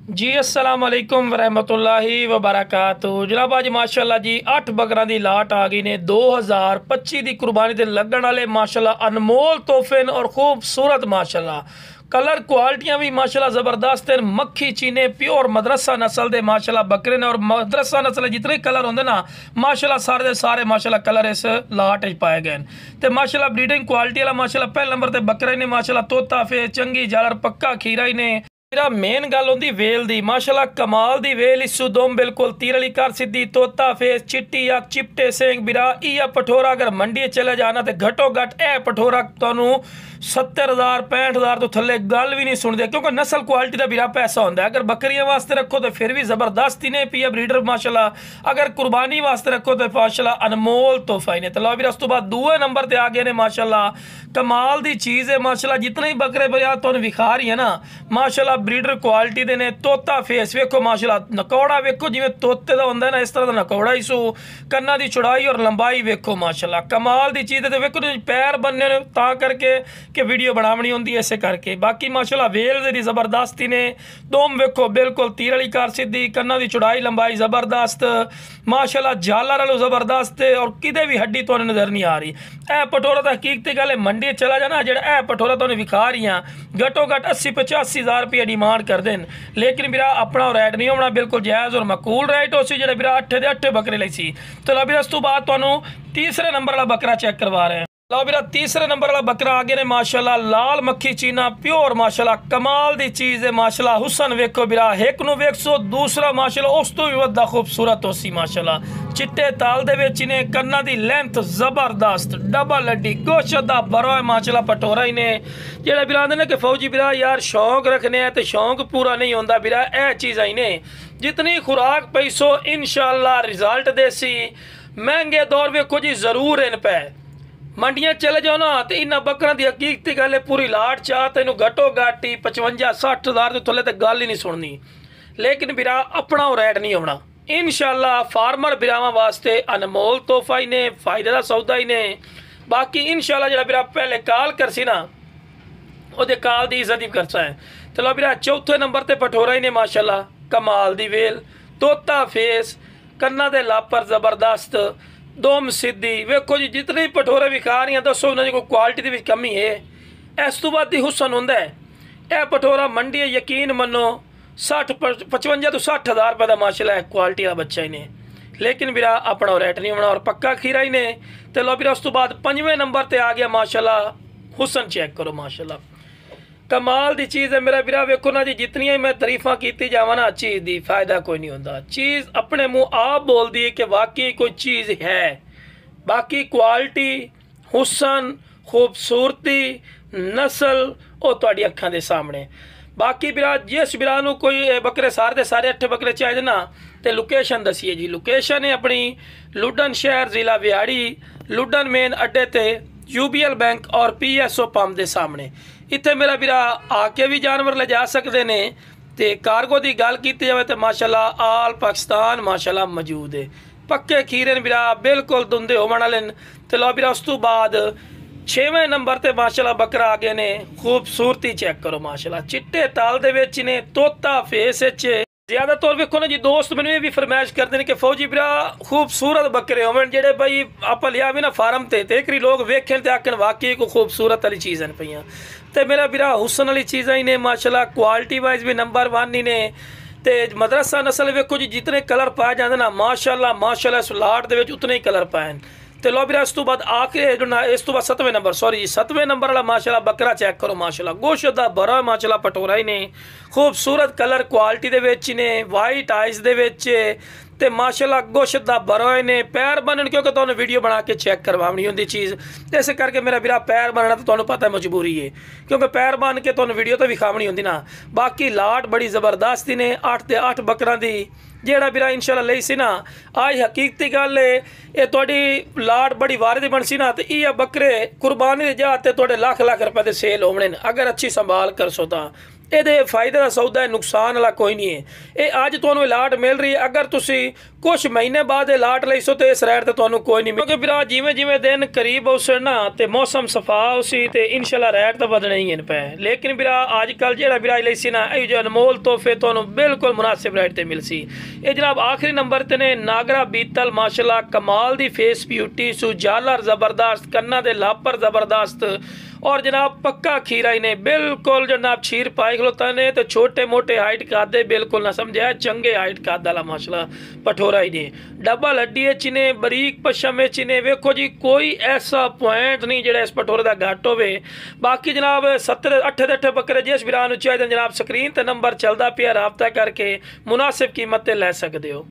जी अस्सलाम वालेकुम वरहमतुल्लाहि वबरकातुहू। जनाब अज माशाअल्लाह जी 8 बकरां दी लाट आ गई ने 2025 दी कुर्बानी ते लगन वाले माशाअल्लाह अनमोल तोहफे और खूबसूरत माशाअल्लाह कलर क्वालिटियां भी माशाअल्लाह ज़बरदस्त हैं। मक्खी चीने प्योर मदरसा नस्ल दे माशाअल्लाह बकरे ने और मदरसा नस्ल जितने कलर होंगे ना माशाअल्लाह सारे दे सारे माशाअल्लाह कलर इस लाट पाए गए तो माशाअल्लाह ब्रीडिंग क्वालिटी वाला माशाअल्लाह पहले नंबर ते बकरे ने माशाअल्लाह तोता फे चंगी जालर पक्का खीरा ही ने। मेरा मेन गल होंदी वेल दी माशाअल्लाह कमाल दी वेल इस दुम बिल्कुल तीर वाली कर सीधी तोता फेस चिट्टी अख चिपटे सेंग बिरा इया पठोरा अगर मंडी चले जाना तो घटो घट ए पठोरा तुहानू 70,000 65,000 तो थले गल भी नहीं सुनते क्योंकि नस्ल क्वालिटी का बिरा पैसा होंगे। अगर बकरियां वास्ते रखो तो फिर भी जबरदस्त ही ने पिया ब्रीडर माशाअल्लाह अगर कुर्बानी वास्ते रखो तो माशाअल्लाह अनमोल तोहफा ही ने। तो लो भी उस तो बाद दूए नंबर पर आ गए ने माशाअल्लाह कमाल दी चीज़ है माशाअल्लाह जितने ही बकरे बजा तुहानू विखा रही है ना माशाअल्लाह ब्रीडर क्वालिटी दे ने। तोता फेस वेखो माशाअल्लाह नकौड़ा वेखो जिवें तोते दा होंदा ना इस तरह का नकौड़ा ही सू कन्ना दी चौड़ाई और लंबाई वेखो माशाअल्लाह कमाल दी चीज़ है। वेखो पैर बनने ने तां करके कि वीडियो बनावनी होंदी है इसे करके बाकी माशाअल्लाह वेल दी ज़बरदस्ती ने दोम वेखो बिल्कुल तीर वाली कार सीधी कन्ना दी चौड़ाई लंबाई ज़बरदस्त माशाअल्लाह झालर वालों ज़बरदस्त और किते भी हड्डी तुहानू नज़र नहीं आ रही। ए पटोरा तो हकीकती गल है मंडी चला जाना जो ए पटोरा तुहानू विखा रही हैं घटो घट 80-85,000 रुपये डिमांड कर देन लेकिन मेरा अपना रेट नहीं होना बिल्कुल जायज़ और मकूल रेट हो सी जो मेरा 8 बकरे ली सी। तो लो मेरा उस तो बाद तुहानू तीसरे नंबर वाला बकरा चेक करवा रहे हैं। लो मेरा तीसरे नंबर वाला बकरा आगे ने माशाअल्लाह लाल मक्खी चीना प्योर माशाअल्लाह कमाल दी चीज़ है माशाअल्लाह हुसन वेखो बिरा एक नू वेख सो दूसरा माशाअल्लाह उस तो भी वड्डा खूबसूरत हो सी माशाअल्लाह चिट्टे ताल दे विच ने कन्ना दी लेंथ जबरदस्त डबल हड्डी गोश्त दा बरो है माशाअल्लाह पटोरा ही ने जेड़ा बिरा आंदे ने कि फौजी बिरा यार शौक रखने हैं तो शौक पूरा नहीं होंदा बिरा ए चीज़ आई ने जितनी खुराक पैसो इंशाअल्लाह रिजल्ट देसी महंगे दौर वेखो जी जरूर इन पे मंडियां चले जाओ ना तो इन्होंने बकरा की हकीकती गल है पूरी लाट चाह तेन घटो घट ही 55-60,000 तो थले तो गल ही नहीं सुननी लेकिन बिरा अपना रेट नहीं होना इंशाअल्लाह फार्मर बिरावां वास्ते अनमोल तोहफा ही ने फायदे का सौदा ही ने। बाकी इंशाअल्लाह जो बिरा पहले कॉल कर सी ना वो कॉल की इज्जत ही करसा है। तो लो बिरा चौथे नंबर पर पठोरा ही ने माशाअल्लाह कमाल दी वेल तोता फेस कन्ना दे लापर जबरदस्त दोम सीधी वेखो जी जितने पठोरे विखा रही हैं दसो उन्होंने कोई क्वालिटी की कमी है इस तो बाद ही हुसन होंदा है। यह पठोरा मंडी यकीन मनो 55 तो 60,000 रुपये का माशाअल्लाह है क्वालिटी का बच्चा ही ने लेकिन बिरा अपना रेट नहीं होना और पक्का खीरा ही ने। तो लो बिरा उस तो बाद 5वें नंबर पर आ गया माशाअल्लाह हुसन चेक करो माशाअल्लाह कमाल दी चीज़ है मेरा बिरा वेखो ना जी जितनी मैं तारीफा की जावा ना चीज़ दी फायदा कोई नहीं होता चीज़ अपने मुँह आप बोल दी है कि वाकई कोई चीज़ है। बाकी क्वालिटी हुसन खूबसूरती नस्ल वो तुहाडी अखां दे सामने। बाकी बिरा जिस बिरा नूं कोई बकरे सारे दे सारे 8 बकरे चाहिए ना तो लोकेशन दसीए जी लोकेशन है अपनी लुडन शहर ज़िला विहाड़ी लुडन मेन अड्डे ते UBL बैंक और PSO पंप के सामने इतने मेरा बिरा आके भी जानवर ले जा सकते ने ते कार्गो की गल की जाए तो माशाअल्लाह आल पाकिस्तान माशाअल्लाह मौजूद है पक्के खीरे ने बिरा बिल्कुल धुंधे होने वाले। तो लो बिरा उस तो बाद 6वें नंबर पर माशाअल्लाह बकरा आ गए ने खूबसूरती चेक करो माशाअल्लाह चिट्टे ताल दे विच ने तोता फेस ज्यादा तौर वेखो ना जी दोस्त मैंने भी फरमाइश करते हैं कि फौजी बिरा खूबसूरत बकरे होवे जेडे भाई आप लिया भी ना फार्म ते एक लोग वेखें तो आखन वाकई को खूबसूरत वाली चीज़ हैं पईयां। तो मेरा बिरा हुसन वाली चीज़ा ही ने माशाअल्लाह क्वालिटी वाइज भी नंबर 1 ही ने। तो मदरसा नस्ल वेखो जी जितने कलर पाए जाते ना माशाअल्लाह माशाअल्लाह इस लाट दे विच उतने ही कलर पाए। तो लो बिरा इस तो बाद आखिर इस तो बाद 7वें नंबर सॉरी 7वें नंबर वाला माशाअल्लाह बकरा चेक करो माशाअल्लाह गोश्त दा बड़ा माशाअल्लाह पटोरा ही ने खूबसूरत कलर क्वालिटी दे विच ने वाइट आइज दे विच ते माशाअल्लाह गोश्त दा बड़ा ही ने पैर बनन क्योंकि तुहानू वीडियो बना के चेक करवानी होंदी चीज़ इस करके मेरा बिरा पैर बनना तो तुहानू पता है मजबूरी है क्योंकि पैर बन के तुहानू वीडियो तो विखावनी होंदी ना। बाकी लाट बड़ी ज़बरदस्त ही ने 8 ते 8 बकरां दी जेड़ा बिरा इंशाअल्लाह लई सी ना आज हकीकती गल है ये तुहाडी लाट बड़ी वार दी बन सी ना तो ये बकरे कुर्बानी दे जा ते तुहाडे लाख रुपए दे सेल होने अगर अच्छी संभाल कर सो ਇਹਦੇ ਫਾਇਦੇ ਦਾ ਸੌਦਾ ਹੈ, ਨੁਕਸਾਨ ਵਾਲਾ ਕੋਈ ਨਹੀਂ ਹੈ। ਇਹ ਅੱਜ ਤੁਹਾਨੂੰ ਲਾਟ ਮਿਲ ਰਹੀ ਹੈ, ਅਗਰ ਤੁਸੀਂ ਕੁਝ ਮਹੀਨੇ ਬਾਅਦ ਇਹ ਲਾਟ ਲਈ ਸੋ ਤੇ ਇਸ ਰੇਟ ਤੇ ਤੁਹਾਨੂੰ ਕੋਈ ਨਹੀਂ ਕਿਉਂਕਿ ਵੀਰਾ ਜਿਵੇਂ ਜਿਵੇਂ ਦਿਨ ਕਰੀਬ ਉਸੇ ਨਾ ਤੇ ਮੌਸਮ ਸਫਾ ਉਸੀ ਤੇ ਇਨਸ਼ਾਅੱਲਾ ਰੇਟ ਤਾਂ ਵਧਣੇ ਹੀ ਨੇ ਪਏ। ਲੇਕਿਨ ਵੀਰਾ ਅੱਜ ਕੱਲ ਜਿਹੜਾ ਵੀਰਾ ਲਈ ਸੀ ਨਾ ਇਹ ਜੋ ਅਨਮੋਲ ਤੋਹਫੇ ਤੁਹਾਨੂੰ ਬਿਲਕੁਲ ਮੁਨਾਸਿਬ ਰੇਟ ਤੇ ਮਿਲ ਸੀ। ਇਹ ਜਨਾਬ ਆਖਰੀ ਨੰਬਰ ਤੇ ਨੇ ਨਾਗਰਾ ਬੀਤਲ ਮਾਸ਼ਾਅੱਲਾ कमाल दी फेस ब्यूटी सुजालर जबरदस्त कन्ना दे लापर जबरदस्त और जनाब पक्का खीरा ही ने बिल्कुल जनाब छीर पाई खलोता ने तो छोटे मोटे हाइट कादे बिल्कुल ना समझे चंगे हाइट काद वाला माशाल्लाह पठोरा ही ने डबल हड्डी चिने बरीक पशम चिने वेखो जी कोई ऐसा पॉइंट नहीं जेड़ा इस पठोरे का घट होवे। बाकी जनाब 70-8 बकरे जिस वीरां नूं चाहिए जनाब स्क्रीन ते नंबर चलदा पिया राबता करके मुनासिब कीमत ते लै सकदे हो।